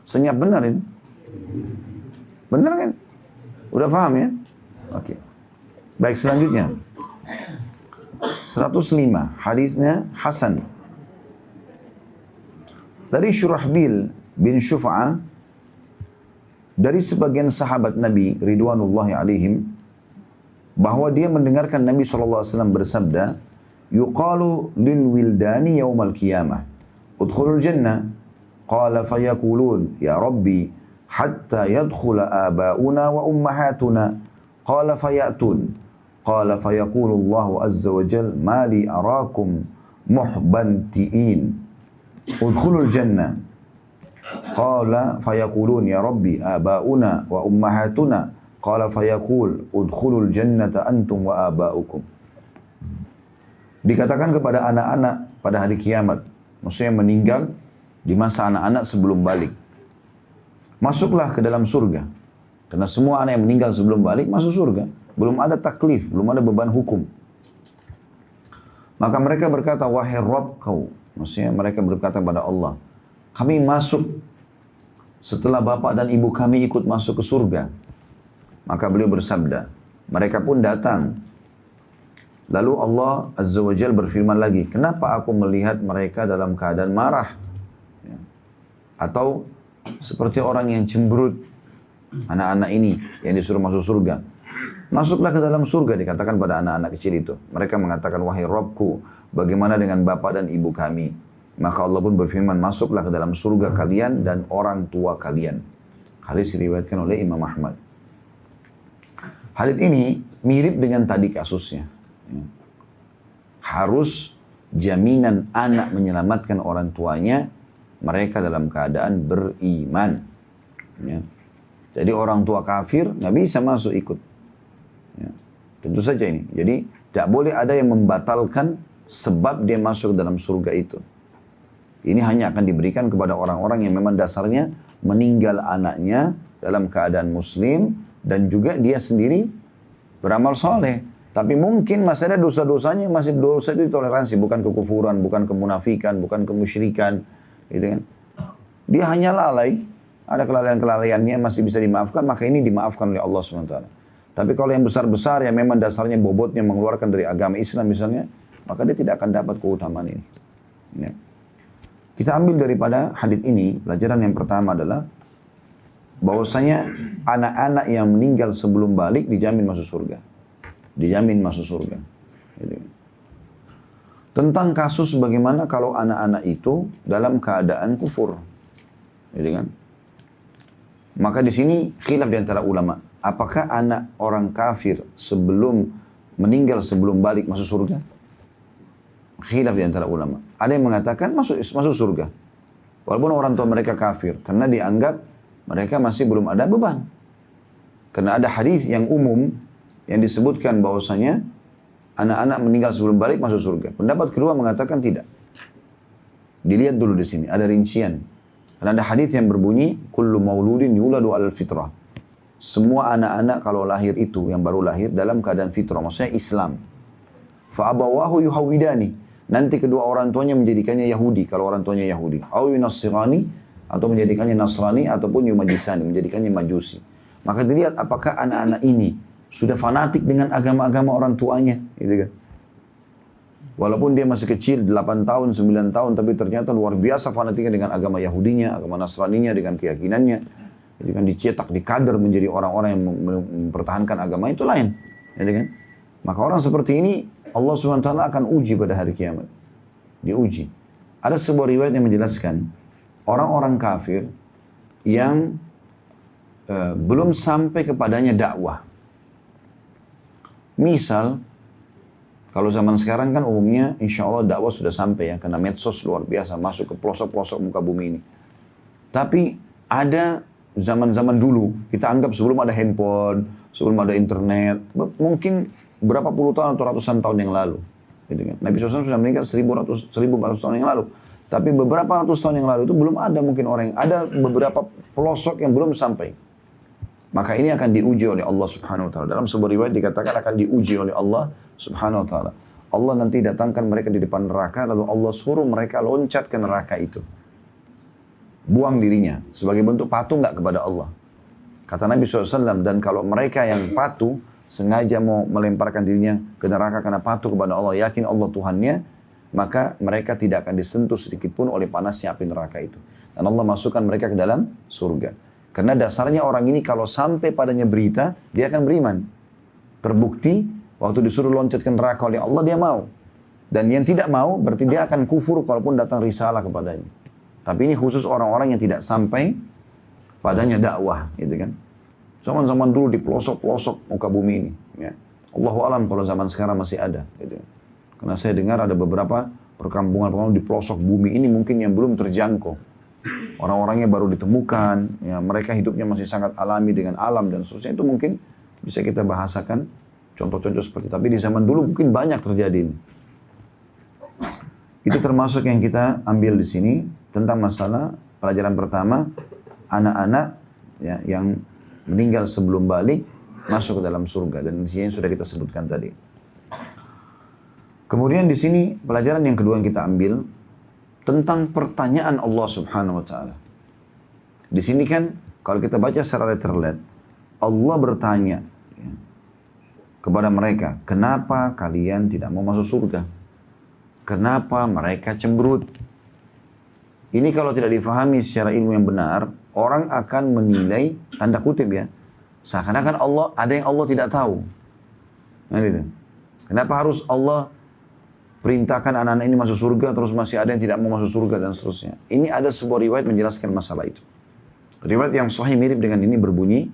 Senyap benar ini. Benar kan? Udah paham ya? Oke. Baik, selanjutnya. 105, hadisnya Hasan. Dari Syurahbil bin Syuf'ah, dari sebagian sahabat Nabi ridwanullahi alaihim, bahwa dia mendengarkan Nabi SAW bersabda, yuqalu lil wildani yawmal qiyamah udkhulul jannah, qala fayaqulun ya rabbi hatta yadkhula aba'una wa ummahatuna, qala fayatun, qala fayaqulu Allahu azza wa jal ma li arakum muhbanti'in udkhulul jannah, qala fayaqulun ya rabbi aba'una wa ummahatuna, qala fayaqul udkhulul jannata antum wa aba'ukum. Dikatakan kepada anak-anak pada hari kiamat, maksudnya meninggal di masa anak-anak sebelum balik, masuklah ke dalam surga. Karena semua anak yang meninggal sebelum balik masuk surga. Belum ada taklif, belum ada beban hukum. Maka mereka berkata, wahai Rabb kau, maksudnya mereka berkata kepada Allah, kami masuk setelah bapak dan ibu kami ikut masuk ke surga. Maka beliau bersabda, mereka pun datang. Lalu Allah Azza wa Jal berfirman lagi, kenapa aku melihat mereka dalam keadaan marah? Ya. Atau seperti orang yang cemberut, anak-anak ini yang disuruh masuk surga. Masuklah ke dalam surga, dikatakan pada anak-anak kecil itu. Mereka mengatakan, wahai Rabbku, bagaimana dengan bapak dan ibu kami? Maka Allah pun berfirman, masuklah ke dalam surga kalian dan orang tua kalian. Hadis diriwayatkan oleh Imam Ahmad. Hadis ini mirip dengan tadi kasusnya. Harus jaminan anak menyelamatkan orang tuanya, mereka dalam keadaan beriman. Ya. Jadi orang tua kafir nggak bisa masuk ikut. Ya. Tentu saja ini. Jadi tidak boleh ada yang membatalkan sebab dia masuk dalam surga itu. Ini hanya akan diberikan kepada orang-orang yang memang dasarnya meninggal anaknya dalam keadaan muslim dan juga dia sendiri beramal soleh. Tapi mungkin masih ada dosa-dosanya, masih dosa itu toleransi, bukan kekufuran, bukan kemunafikan, bukan kemusyrikan, gitu kan. Dia hanya lalai, ada kelalaian-kelalaiannya masih bisa dimaafkan, maka ini dimaafkan oleh Allah SWT. Tapi kalau yang besar-besar yang memang dasarnya bobotnya mengeluarkan dari agama Islam misalnya, maka dia tidak akan dapat keutamaan ini. Ya. Kita ambil daripada hadis ini, pelajaran yang pertama adalah bahwasanya anak-anak yang meninggal sebelum balik dijamin masuk surga. Dijamin masuk surga. Gitu. Tentang kasus bagaimana kalau anak-anak itu dalam keadaan kufur. Gitu kan? Maka di sini khilaf di antara ulama. Apakah anak orang kafir sebelum meninggal sebelum balik masuk surga? Khilaf di antara ulama. Ada yang mengatakan masuk surga. Walaupun orang tua mereka kafir. Karena dianggap mereka masih belum ada beban. Karena ada hadis yang umum yang disebutkan bahwasanya anak-anak meninggal sebelum balik masuk surga. Pendapat kedua mengatakan tidak. Dilihat dulu di sini, ada rincian. Karena ada hadis yang berbunyi, kullu mauludin yuladu alal fitrah. Semua anak-anak kalau lahir itu, yang baru lahir dalam keadaan fitrah, maksudnya Islam. Fa'abawahu yuhawidani. Nanti kedua orang tuanya menjadikannya Yahudi, kalau orang tuanya Yahudi. Au yunasirani, atau menjadikannya Nasrani, ataupun yumajisani, menjadikannya Majusi. Maka dilihat apakah anak-anak ini sudah fanatik dengan agama-agama orang tuanya, gitu kan. Walaupun dia masih kecil, 8 tahun, 9 tahun, tapi ternyata luar biasa fanatiknya dengan agama Yahudinya, agama Nasraninya, dengan keyakinannya. Jadi kan dicetak, dikader menjadi orang-orang yang mempertahankan agama itu lain, gitu kan. Maka orang seperti ini, Allah SWT akan uji pada hari kiamat. Diuji. Ada sebuah riwayat yang menjelaskan, orang-orang kafir yang belum sampai kepadanya dakwah. Misal, kalau zaman sekarang kan umumnya insya Allah dakwah sudah sampai ya, karena medsos luar biasa masuk ke pelosok-pelosok muka bumi ini. Tapi ada zaman-zaman dulu, kita anggap sebelum ada handphone, sebelum ada internet, mungkin berapa puluh tahun atau ratusan tahun yang lalu. Gitu kan. Nabi SAW sudah meninggal 1400 tahun yang lalu. Tapi beberapa ratus tahun yang lalu itu belum ada mungkin orang yang, ada beberapa pelosok yang belum sampai. Maka ini akan diuji oleh Allah Subhanahu wa taala. Dalam sebuah riwayat dikatakan akan diuji oleh Allah Subhanahu wa taala. Allah nanti datangkan mereka di depan neraka lalu Allah suruh mereka loncat ke neraka itu. buang dirinya sebagai bentuk patuh nggak kepada Allah. Kata Nabi SAW, dan kalau mereka yang patuh sengaja mau melemparkan dirinya ke neraka karena patuh kepada Allah, yakin Allah Tuhannya, maka mereka tidak akan disentuh sedikit pun oleh panasnya api neraka itu. Dan Allah masukkan mereka ke dalam surga. Karena dasarnya orang ini kalau sampai padanya berita, dia akan beriman. Terbukti, waktu disuruh loncat ke neraka oleh Allah, dia mau. Dan yang tidak mau, berarti dia akan kufur kalaupun datang risalah kepadanya. Tapi ini khusus orang-orang yang tidak sampai padanya dakwah, gitu kan. Zaman-zaman dulu di pelosok-pelosok muka bumi ini. Ya. Allahu alam kalau zaman sekarang masih ada. Gitu. Karena saya dengar ada beberapa perkampungan di pelosok bumi ini mungkin yang belum terjangkau. Orang-orangnya baru ditemukan, ya, mereka hidupnya masih sangat alami dengan alam dan seterusnya. Itu mungkin bisa kita bahasakan contoh-contoh seperti itu. Tapi di zaman dulu mungkin banyak terjadi ini. Itu termasuk yang kita ambil di sini tentang masalah pelajaran pertama, anak-anak ya, yang meninggal sebelum balik masuk ke dalam surga, dan di sini sudah kita sebutkan tadi. Kemudian di sini pelajaran yang kedua yang kita ambil tentang pertanyaan Allah Subhanahu wa taala. Di sini kan kalau kita baca secara letterlet, Allah bertanya ya, kepada mereka, kenapa kalian tidak mau masuk surga? Kenapa mereka cemberut? Ini kalau tidak difahami secara ilmu yang benar, orang akan menilai, tanda kutip ya, seakan-akan Allah, ada yang Allah tidak tahu. Nah, gitu. Kenapa harus Allah perintahkan anak-anak ini masuk surga, terus masih ada yang tidak mau masuk surga dan seterusnya. Ini ada sebuah riwayat menjelaskan masalah itu. Riwayat yang sahih mirip dengan ini berbunyi,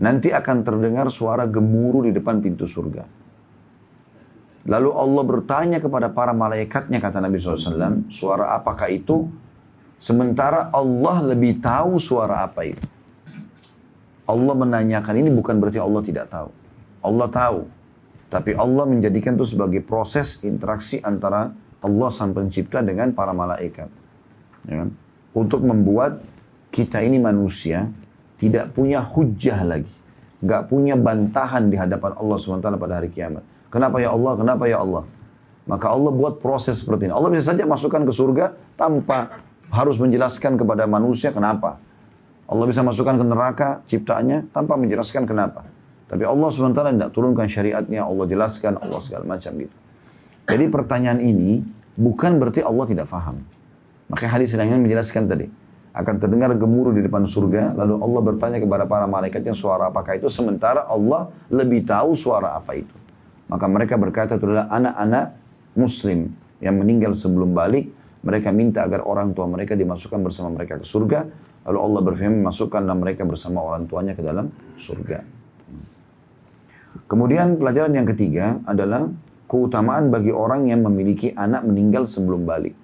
nanti akan terdengar suara gemuruh di depan pintu surga. Lalu Allah bertanya kepada para malaikatnya, kata Nabi SAW, suara apakah itu? Sementara Allah lebih tahu suara apa itu. Allah menanyakan ini bukan berarti Allah tidak tahu. Allah tahu. Tapi Allah menjadikan itu sebagai proses interaksi antara Allah sang pencipta dengan para malaikat. Ya kan? Untuk membuat kita ini manusia tidak punya hujjah lagi. Nggak punya bantahan di hadapan Allah SWT pada hari kiamat. Kenapa ya Allah? Kenapa ya Allah? Maka Allah buat proses seperti ini. Allah bisa saja masukkan ke surga tanpa harus menjelaskan kepada manusia kenapa. Allah bisa masukkan ke neraka ciptaannya tanpa menjelaskan kenapa. Tapi Allah SWT tidak turunkan syariatnya, Allah jelaskan, Allah segala macam gitu. Jadi pertanyaan ini bukan berarti Allah tidak faham. Makanya hadis yang menjelaskan tadi. Akan terdengar gemuruh di depan surga, lalu Allah bertanya kepada para malaikatnya suara apakah itu, sementara Allah lebih tahu suara apa itu. Maka mereka berkata itu adalah anak-anak muslim yang meninggal sebelum balik. Mereka minta agar orang tua mereka dimasukkan bersama mereka ke surga. Lalu Allah berfirman, masukkanlah mereka bersama orang tuanya ke dalam surga. Kemudian pelajaran yang ketiga adalah keutamaan bagi orang yang memiliki anak meninggal sebelum balik.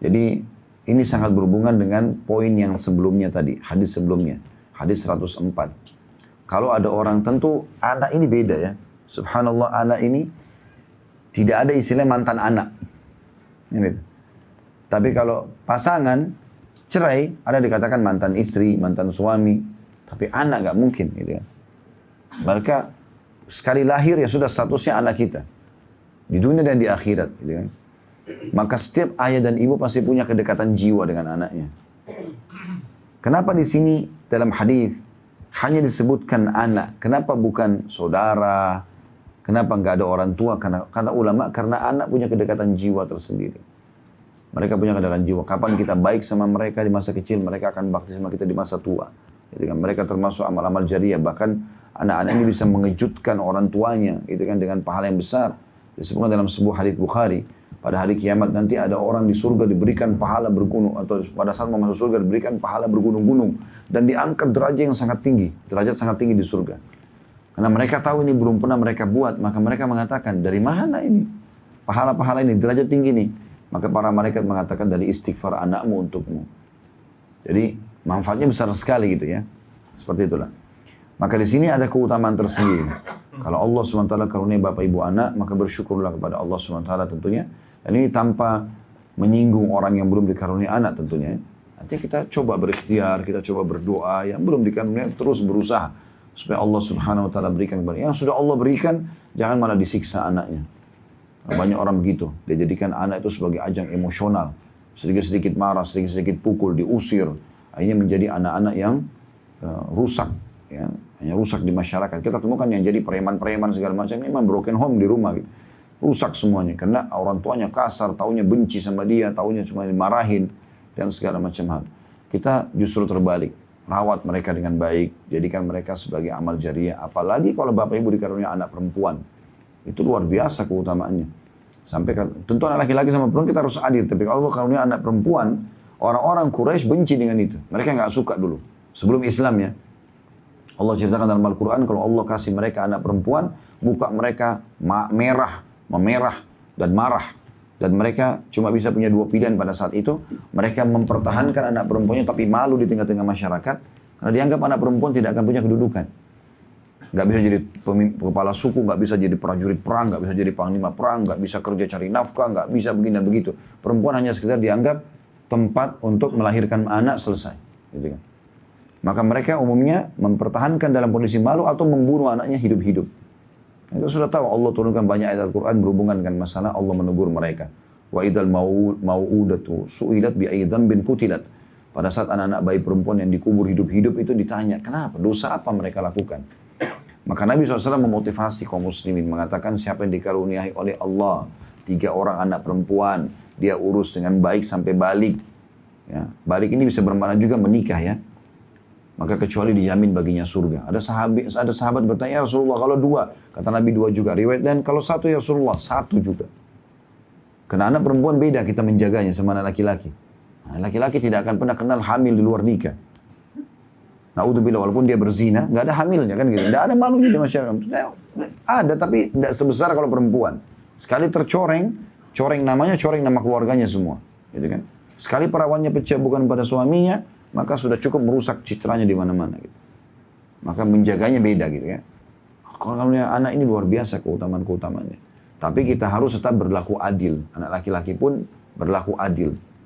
Jadi ini sangat berhubungan dengan poin yang sebelumnya tadi, hadis sebelumnya, hadis 104. Kalau ada orang, tentu anak ini beda ya. Subhanallah, anak ini tidak ada istilah mantan anak. Ini. Tapi kalau pasangan cerai, ada dikatakan mantan istri, mantan suami. Tapi anak nggak mungkin gitu ya. Mereka sekali lahir ya sudah statusnya anak kita. Di dunia dan di akhirat. Gitu kan. Maka setiap ayah dan ibu pasti punya kedekatan jiwa dengan anaknya. Kenapa di sini dalam hadis hanya disebutkan anak? Kenapa bukan saudara? Kenapa nggak ada orang tua? Karena ulama, karena anak punya kedekatan jiwa tersendiri. Mereka punya kedekatan jiwa. Kapan kita baik sama mereka di masa kecil, mereka akan bakti sama kita di masa tua. Gitu kan. Mereka termasuk amal-amal jariah. Bahkan anak-anak ini bisa mengejutkan orang tuanya, gitu kan, dengan pahala yang besar. Disebutkan dalam sebuah hadis Bukhari, pada hari kiamat nanti ada orang di surga diberikan pahala bergunung, atau pada saat mau masuk surga diberikan pahala bergunung-gunung dan diangkat derajat yang sangat tinggi, derajat sangat tinggi di surga. Karena mereka tahu ini belum pernah mereka buat, maka mereka mengatakan, dari mana ini pahala-pahala ini, derajat tinggi ini? Maka para malaikat mengatakan, dari istighfar anakmu untukmu. Jadi manfaatnya besar sekali gitu ya. Seperti itulah. Maka di sini ada keutamaan tersendiri. Kalau Allah SWT karunia bapak ibu anak, maka bersyukurlah kepada Allah SWT tentunya. Dan ini tanpa menyinggung orang yang belum dikarunia anak tentunya. Nanti kita coba berikhtiar, kita coba berdoa. Yang belum dikarunia terus berusaha supaya Allah Subhanahu Wa Taala berikan kepada yang sudah Allah berikan. Jangan malah disiksa anaknya. Banyak orang begitu. Dia jadikan anak itu sebagai ajang emosional. sedikit-sedikit marah, sedikit-sedikit pukul, diusir. Akhirnya menjadi anak-anak yang rusak, ya, hanya rusak di masyarakat. Kita temukan yang jadi preman-preman segala macam, memang broken home di rumah, gitu. Rusak semuanya, karena orang tuanya kasar, taunya benci sama dia, taunya cuma dimarahin, dan segala macam hal. Kita justru terbalik, rawat mereka dengan baik, jadikan mereka sebagai amal jariah. Apalagi kalau bapak ibu dikarunia anak perempuan, itu luar biasa keutamaannya. Sampai tentu anak laki-laki sama perempuan kita harus adil, tapi kalau karunia anak perempuan, orang-orang Quraisy benci dengan itu. Mereka nggak suka dulu, sebelum Islam ya. Allah ceritakan dalam Al-Quran, kalau Allah kasih mereka anak perempuan, muka mereka memerah dan marah. Dan mereka cuma bisa punya dua pilihan pada saat itu. Mereka mempertahankan anak perempuannya tapi malu di tengah-tengah masyarakat. Karena dianggap anak perempuan tidak akan punya kedudukan. Gak bisa jadi kepala suku, gak bisa jadi prajurit perang, gak bisa jadi panglima perang, gak bisa kerja cari nafkah, gak bisa begini dan begitu. Perempuan hanya sekedar dianggap tempat untuk melahirkan anak, selesai. Gitu kan. Maka mereka umumnya mempertahankan dalam kondisi malu atau membunuh anaknya hidup-hidup. Kita sudah tahu Allah turunkan banyak ayat Al-Quran berhubungan dengan masalah Allah menegur mereka. Wa idal mau'udatu su'ilat bi'ayyi dzambin qutilat. Pada saat anak-anak bayi perempuan yang dikubur hidup-hidup itu ditanya, kenapa? Dosa apa mereka lakukan? Maka Nabi SAW memotivasi kaum muslimin, mengatakan siapa yang dikaruniai oleh Allah 3 orang anak perempuan, dia urus dengan baik sampai balik. Ya, balik ini bisa bermakna juga menikah ya. Maka kecuali dijamin baginya surga. Ada sahabat bertanya, ya Rasulullah kalau 2, kata Nabi 2 juga. Riwayat dan kalau 1 ya Rasulullah 1 juga. Karena anak perempuan beda kita menjaganya sama anak laki-laki. Nah, laki-laki tidak akan pernah kenal hamil di luar nikah. Na'udzubillah, walaupun dia berzina, nggak ada hamilnya kan gitu. Nggak ada malunya di masyarakat. Ada tapi nggak sebesar kalau perempuan. Sekali tercoreng, coreng namanya, coreng nama keluarganya semua. Gitu kan. Sekali perawannya pecah bukan pada suaminya, maka sudah cukup merusak citranya di mana-mana gitu. Maka menjaganya beda gitu ya. Kalau anak ini luar biasa keutamaan-keutamaannya. Tapi kita harus tetap berlaku adil. Anak laki-laki pun berlaku adil.